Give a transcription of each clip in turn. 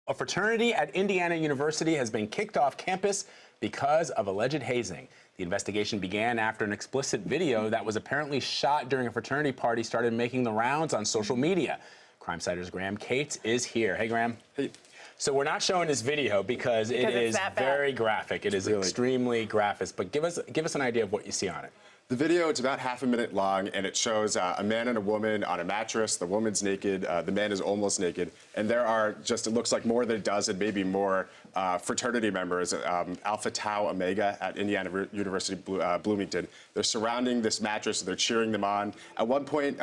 A fraternity at Indiana University has been kicked off campus because of alleged hazing. The investigation began after an explicit video that was apparently shot during a fraternity party started making the rounds on social media. Crimesider's Graham Cates is here. Hey, Graham. Hey. So we're not showing this video because it is very graphic. It is extremely graphic. But give us an idea of what you see on it. The video, it's about half a minute long, and it shows a man and a woman on a mattress. The woman's naked, the man is almost naked, and there are just, it looks like more than a dozen, maybe more, fraternity members, Alpha Tau Omega at Indiana University Bloomington. They're surrounding this mattress, they're cheering them on. At one point,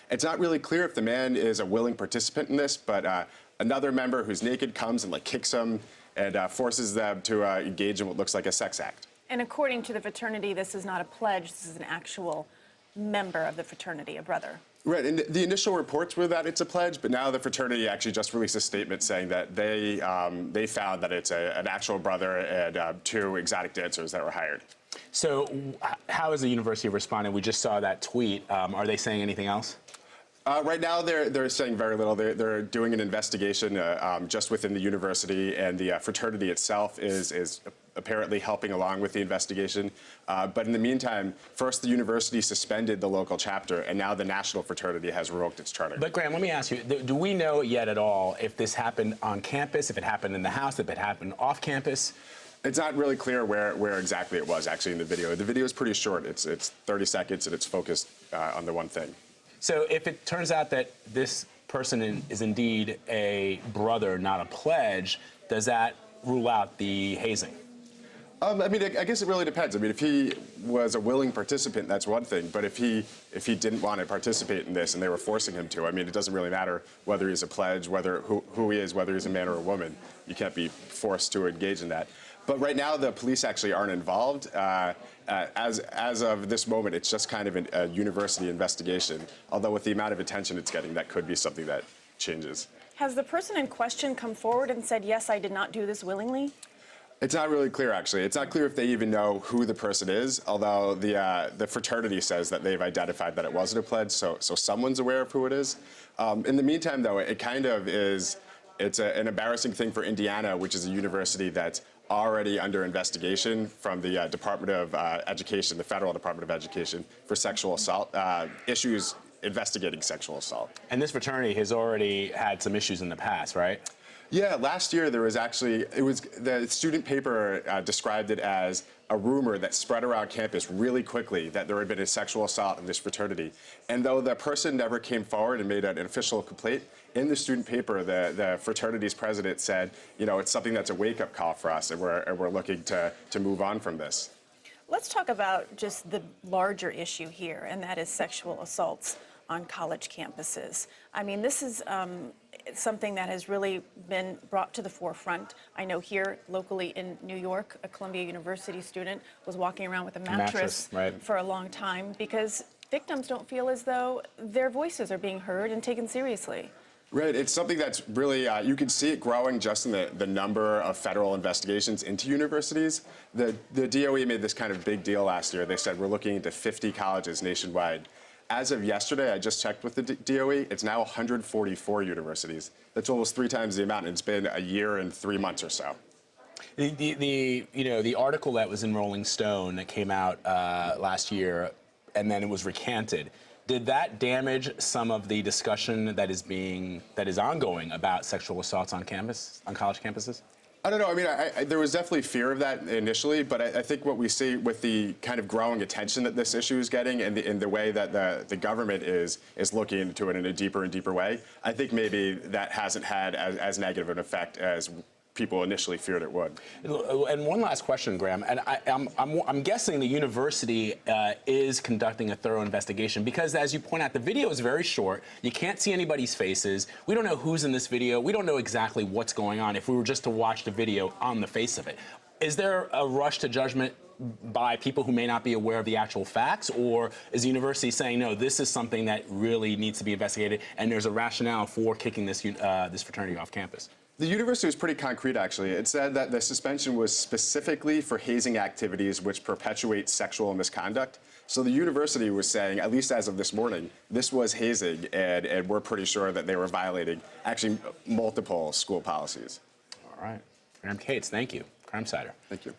it's not really clear if the man is a willing participant in this, but another member who's naked comes and like kicks him and forces them to engage in what looks like a sex act. And according to the fraternity, this is not a pledge, this is an actual member of the fraternity, a brother. Right, and the initial reports were that it's a pledge, but now the fraternity actually just released a statement saying that they found that it's an actual brother and two exotic dancers that were hired. So how is the university responding? We just saw that tweet. Are they saying anything else? Right now, they're saying very little. They're doing an investigation just within the university, and the fraternity itself is apparently helping along with the investigation. But in the meantime, first the university suspended the local chapter, and now the national fraternity has revoked its charter. But Graham, let me ask you, do we know yet at all if this happened on campus, if it happened in the house, if it happened off campus? It's not really clear where exactly it was actually in the video. The video is pretty short. It's 30 seconds, and it's focused on the one thing. So if it turns out that this person is indeed a brother, not a pledge, does that rule out the hazing? I mean, I guess it really depends. I mean, if he was a willing participant, that's one thing. But if he didn't want to participate in this and they were forcing him to, I mean, it doesn't really matter whether he's a pledge, who he is, whether he's a man or a woman. You can't be forced to engage in that. But right now, the police actually aren't involved. As of this moment, it's just kind of a university investigation. Although with the amount of attention it's getting, that could be something that changes. Has the person in question come forward and said, yes, I did not do this willingly? It's not really clear, actually. It's not clear if they even know who the person is, although the fraternity says that they've identified that it wasn't a pledge, so someone's aware of who it is. In the meantime, though, it kind of is, it's an embarrassing thing for Indiana, which is a university that's already under investigation from the Department of Education, the Federal Department of Education, for sexual assault, issues investigating sexual assault. And this fraternity has already had some issues in the past, right? Yeah, last year there was actually, the student paper described it as a rumor that spread around campus really quickly that there had been a sexual assault in this fraternity. And though the person never came forward and made an official complaint, in the student paper, the fraternity's president said, you know, it's something that's a wake-up call for us, and we're looking to move on from this. Let's talk about just the larger issue here, and that is sexual assaults on college campuses. I mean, this is something that has really been brought to the forefront. I know here locally in New York, a Columbia University student was walking around with a mattress for a long time because victims don't feel as though their voices are being heard and taken seriously. Right, it's something that's really, you can see it growing just in the number of federal investigations into universities. The DOE made this kind of big deal last year. They said we're looking into 50 colleges nationwide. As of yesterday, I just checked with the DOE, it's now 144 universities. That's almost 3 times the amount, and it's been a year and 3 months or so. The article that was in Rolling Stone that came out last year, and then it was recanted, did that damage some of the discussion that is ongoing about sexual assaults on campus, on college campuses? I don't know. I mean, there was definitely fear of that initially, but I think what we see with the kind of growing attention that this issue is getting and the way that the government is looking into it in a deeper and deeper way, I think maybe that hasn't had as negative an effect as people initially feared it would. And one last question, Graham. And I'm guessing the university is conducting a thorough investigation because, as you point out, the video is very short. You can't see anybody's faces. We don't know who's in this video. We don't know exactly what's going on if we were just to watch the video on the face of it. Is there a rush to judgment by people who may not be aware of the actual facts, or is the university saying, no, this is something that really needs to be investigated and there's a rationale for kicking this fraternity off campus? The university was pretty concrete, actually. It said that the suspension was specifically for hazing activities which perpetuate sexual misconduct. So the university was saying, at least as of this morning, this was hazing, and we're pretty sure that they were violating actually multiple school policies. All right. Graham Cates, thank you. Crimesider. Thank you.